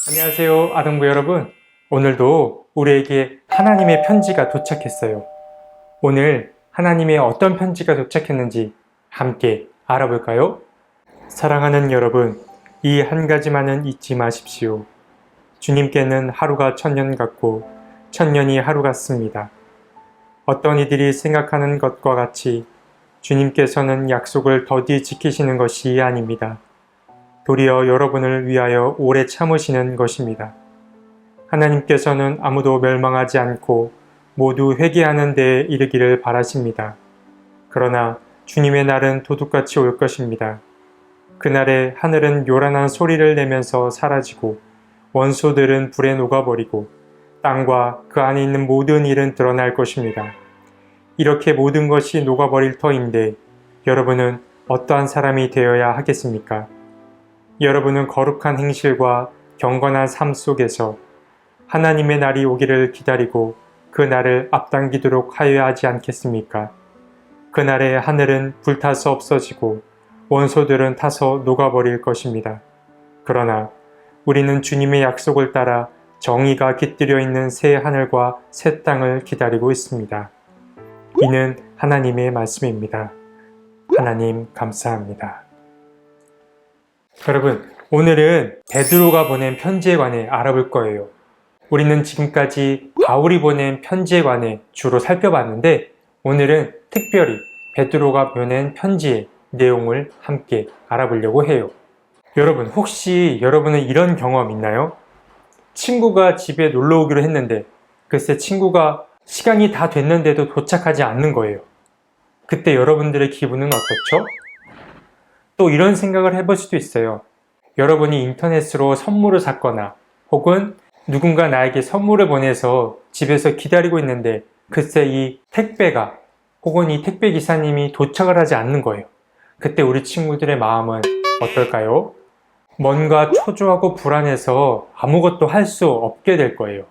안녕하세요, 아동부 여러분. 오늘도 우리에게 하나님의 편지가 도착했어요. 오늘 하나님의 어떤 편지가 도착했는지 함께 알아볼까요? 사랑하는 여러분, 이 한 가지만은 잊지 마십시오. 주님께는 하루가 천년 같고 천년이 하루 같습니다. 어떤 이들이 생각하는 것과 같이 주님께서는 약속을 더디 지키시는 것이 아닙니다. 도리어 여러분을 위하여 오래 참으시는 것입니다. 하나님께서는 아무도 멸망하지 않고 모두 회개하는 데에 이르기를 바라십니다. 그러나 주님의 날은 도둑같이 올 것입니다. 그날에 하늘은 요란한 소리를 내면서 사라지고 원소들은 불에 녹아버리고 땅과 그 안에 있는 모든 일은 드러날 것입니다. 이렇게 모든 것이 녹아버릴 터인데 여러분은 어떠한 사람이 되어야 하겠습니까? 여러분은 거룩한 행실과 경건한 삶 속에서 하나님의 날이 오기를 기다리고 그 날을 앞당기도록 하여야 하지 않겠습니까? 그날에 하늘은 불타서 없어지고 원소들은 타서 녹아버릴 것입니다. 그러나 우리는 주님의 약속을 따라 정의가 깃들여 있는 새 하늘과 새 땅을 기다리고 있습니다. 이는 하나님의 말씀입니다. 하나님 감사합니다. 여러분, 오늘은 베드로가 보낸 편지에 관해 알아볼 거예요. 우리는 지금까지 바울이 보낸 편지에 관해 주로 살펴봤는데 오늘은 특별히 베드로가 보낸 편지의 내용을 함께 알아보려고 해요. 여러분, 혹시 여러분은 이런 경험 있나요? 친구가 집에 놀러 오기로 했는데 글쎄 친구가 시간이 다 됐는데도 도착하지 않는 거예요. 그때 여러분들의 기분은 어떻죠? 또 이런 생각을 해볼 수도 있어요. 여러분이 인터넷으로 선물을 샀거나 혹은 누군가 나에게 선물을 보내서 집에서 기다리고 있는데 글쎄 이 택배가 혹은 이 택배 기사님이 도착을 하지 않는 거예요. 그때 우리 친구들의 마음은 어떨까요? 뭔가 초조하고 불안해서 아무것도 할 수 없게 될 거예요.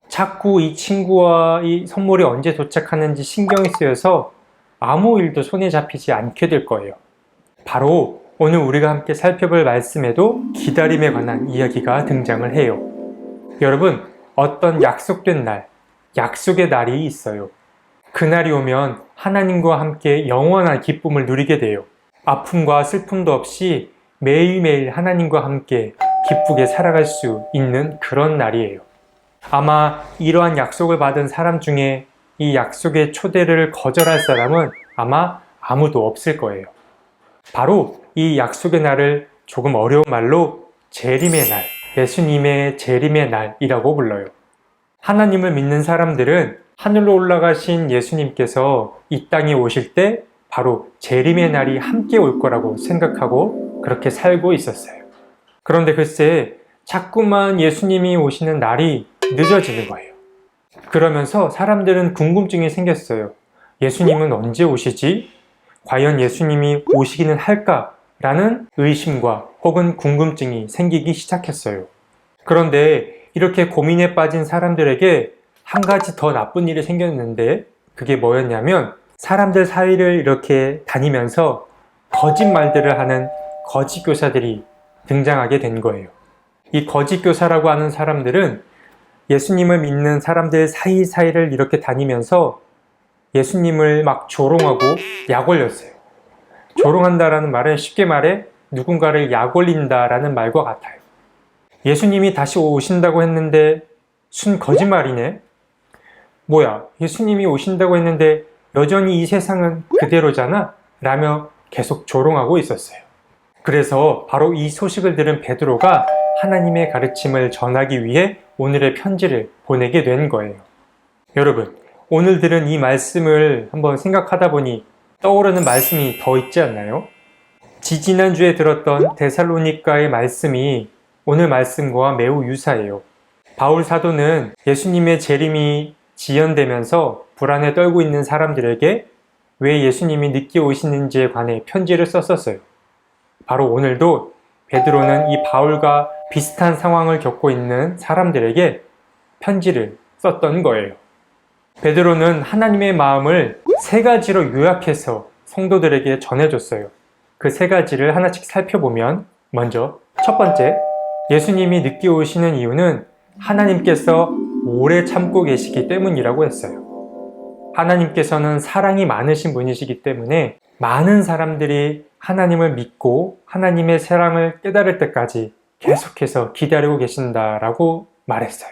자꾸 이 친구와 이 선물이 언제 도착하는지 신경이 쓰여서 아무 일도 손에 잡히지 않게 될 거예요. 바로 오늘 우리가 함께 살펴볼 말씀에도 기다림에 관한 이야기가 등장을 해요. 여러분, 어떤 약속된 날, 약속의 날이 있어요. 그날이 오면 하나님과 함께 영원한 기쁨을 누리게 돼요. 아픔과 슬픔도 없이 매일매일 하나님과 함께 기쁘게 살아갈 수 있는 그런 날이에요. 아마 이러한 약속을 받은 사람 중에 이 약속의 초대를 거절할 사람은 아마 아무도 없을 거예요. 바로 이 약속의 날을 조금 어려운 말로 재림의 날, 예수님의 재림의 날이라고 불러요. 하나님을 믿는 사람들은 하늘로 올라가신 예수님께서 이 땅에 오실 때 바로 재림의 날이 함께 올 거라고 생각하고 그렇게 살고 있었어요. 그런데 글쎄 자꾸만 예수님이 오시는 날이 늦어지는 거예요. 그러면서 사람들은 궁금증이 생겼어요. 예수님은 언제 오시지? 과연 예수님이 오시기는 할까? 라는 의심과 혹은 궁금증이 생기기 시작했어요. 그런데 이렇게 고민에 빠진 사람들에게 한 가지 더 나쁜 일이 생겼는데 그게 뭐였냐면 사람들 사이를 이렇게 다니면서 거짓말들을 하는 거짓 교사들이 등장하게 된 거예요. 이 거짓 교사라고 하는 사람들은 예수님을 믿는 사람들 사이사이를 이렇게 다니면서 예수님을 막 조롱하고 약 올렸어요. 조롱한다라는 말은 쉽게 말해 누군가를 약 올린다라는 말과 같아요. 예수님이 다시 오신다고 했는데 순 거짓말이네? 뭐야, 예수님이 오신다고 했는데 여전히 이 세상은 그대로잖아? 라며 계속 조롱하고 있었어요. 그래서 바로 이 소식을 들은 베드로가 하나님의 가르침을 전하기 위해 오늘의 편지를 보내게 된 거예요. 여러분, 오늘 들은 이 말씀을 한번 생각하다 보니 떠오르는 말씀이 더 있지 않나요? 지지난주에 들었던 데살로니가의 말씀이 오늘 말씀과 매우 유사해요. 바울 사도는 예수님의 재림이 지연되면서 불안에 떨고 있는 사람들에게 왜 예수님이 늦게 오시는지에 관해 편지를 썼었어요. 바로 오늘도 베드로는 이 바울과 비슷한 상황을 겪고 있는 사람들에게 편지를 썼던 거예요. 베드로는 하나님의 마음을 세 가지로 요약해서 성도들에게 전해줬어요. 그 세 가지를 하나씩 살펴보면 먼저 첫 번째, 예수님이 늦게 오시는 이유는 하나님께서 오래 참고 계시기 때문이라고 했어요. 하나님께서는 사랑이 많으신 분이시기 때문에 많은 사람들이 하나님을 믿고 하나님의 사랑을 깨달을 때까지 계속해서 기다리고 계신다라고 말했어요.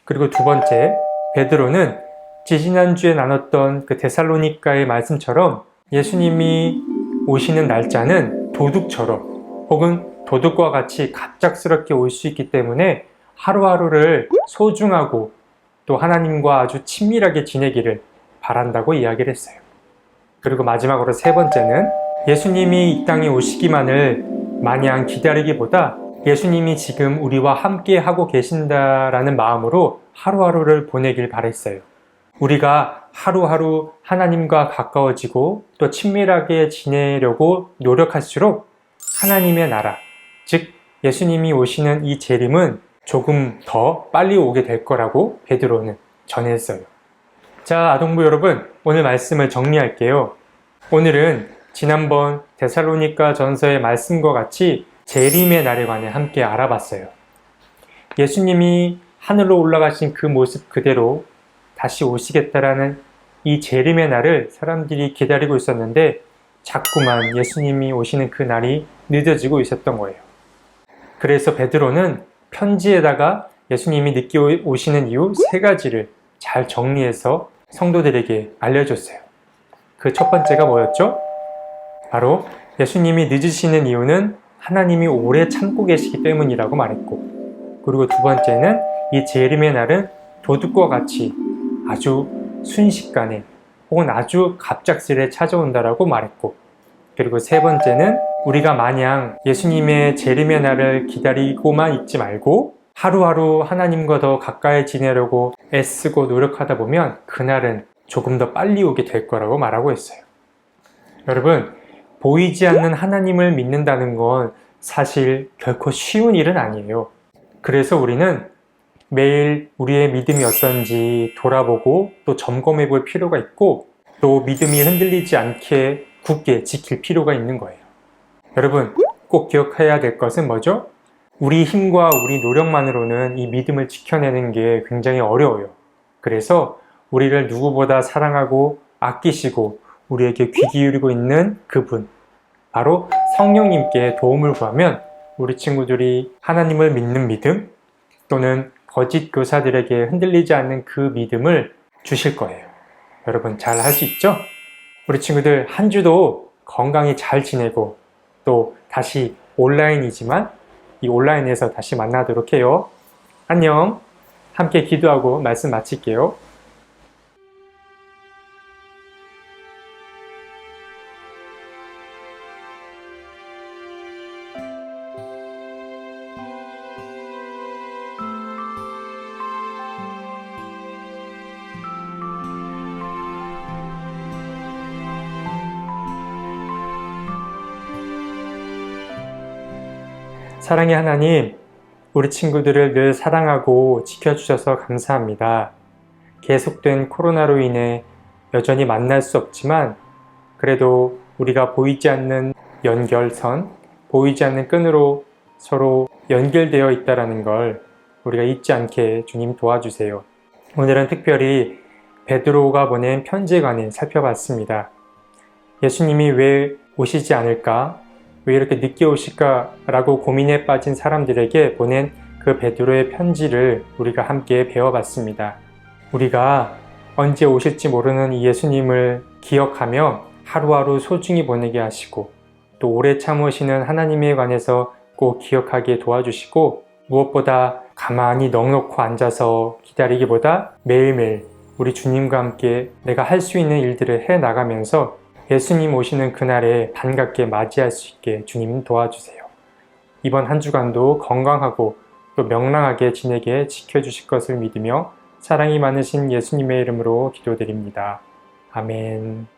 그리고 두 번째, 베드로는 지지난주에 나눴던 그 데살로니가의 말씀처럼 예수님이 오시는 날짜는 도둑처럼 혹은 도둑과 같이 갑작스럽게 올 수 있기 때문에 하루하루를 소중하고 또 하나님과 아주 친밀하게 지내기를 바란다고 이야기를 했어요. 그리고 마지막으로 세 번째는 예수님이 이 땅에 오시기만을 마냥 기다리기보다 예수님이 지금 우리와 함께 하고 계신다라는 마음으로 하루하루를 보내길 바랬어요. 우리가 하루하루 하나님과 가까워지고 또 친밀하게 지내려고 노력할수록 하나님의 나라, 즉 예수님이 오시는 이 재림은 조금 더 빨리 오게 될 거라고 베드로는 전했어요. 자, 아동부 여러분, 오늘 말씀을 정리할게요. 오늘은 지난번 데살로니가 전서의 말씀과 같이 재림의 날에 관해 함께 알아봤어요. 예수님이 하늘로 올라가신 그 모습 그대로 다시 오시겠다라는 이 재림의 날을 사람들이 기다리고 있었는데 자꾸만 예수님이 오시는 그 날이 늦어지고 있었던 거예요. 그래서 베드로는 편지에다가 예수님이 늦게 오시는 이유 세 가지를 잘 정리해서 성도들에게 알려줬어요. 그 첫 번째가 뭐였죠? 바로 예수님이 늦으시는 이유는 하나님이 오래 참고 계시기 때문이라고 말했고, 그리고 두 번째는 이 재림의 날은 도둑과 같이 아주 순식간에 혹은 아주 갑작스레 찾아온다라고 말했고, 그리고 세 번째는 우리가 마냥 예수님의 재림의 날을 기다리고만 있지 말고 하루하루 하나님과 더 가까이 지내려고 애쓰고 노력하다 보면 그날은 조금 더 빨리 오게 될 거라고 말하고 있어요. 여러분, 보이지 않는 하나님을 믿는다는 건 사실 결코 쉬운 일은 아니에요. 그래서 우리는 매일 우리의 믿음이 어떤지 돌아보고 또 점검해 볼 필요가 있고 또 믿음이 흔들리지 않게 굳게 지킬 필요가 있는 거예요. 여러분, 꼭 기억해야 될 것은 뭐죠? 우리 힘과 우리 노력만으로는 이 믿음을 지켜내는 게 굉장히 어려워요. 그래서 우리를 누구보다 사랑하고 아끼시고 우리에게 귀 기울이고 있는 그분, 바로 성령님께 도움을 구하면 우리 친구들이 하나님을 믿는 믿음 또는 거짓 교사들에게 흔들리지 않는 그 믿음을 주실 거예요. 여러분, 잘 할 수 있죠? 우리 친구들 한 주도 건강히 잘 지내고 또 다시 온라인이지만 이 온라인에서 다시 만나도록 해요. 안녕. 함께 기도하고 말씀 마칠게요. 사랑의 하나님, 우리 친구들을 늘 사랑하고 지켜주셔서 감사합니다. 계속된 코로나로 인해 여전히 만날 수 없지만 그래도 우리가 보이지 않는 연결선, 보이지 않는 끈으로 서로 연결되어 있다는 걸 우리가 잊지 않게 주님 도와주세요. 오늘은 특별히 베드로가 보낸 편지에 관해 살펴봤습니다. 예수님이 왜 오시지 않을까? 왜 이렇게 늦게 오실까? 라고 고민에 빠진 사람들에게 보낸 그 베드로의 편지를 우리가 함께 배워봤습니다. 우리가 언제 오실지 모르는 이 예수님을 기억하며 하루하루 소중히 보내게 하시고 또 오래 참으시는 하나님에 관해서 꼭 기억하게 도와주시고 무엇보다 가만히 넋놓고 앉아서 기다리기보다 매일매일 우리 주님과 함께 내가 할 수 있는 일들을 해나가면서 예수님 오시는 그날에 반갑게 맞이할 수 있게 주님 도와주세요. 이번 한 주간도 건강하고 또 명랑하게 지내게 지켜주실 것을 믿으며 사랑이 많으신 예수님의 이름으로 기도드립니다. 아멘.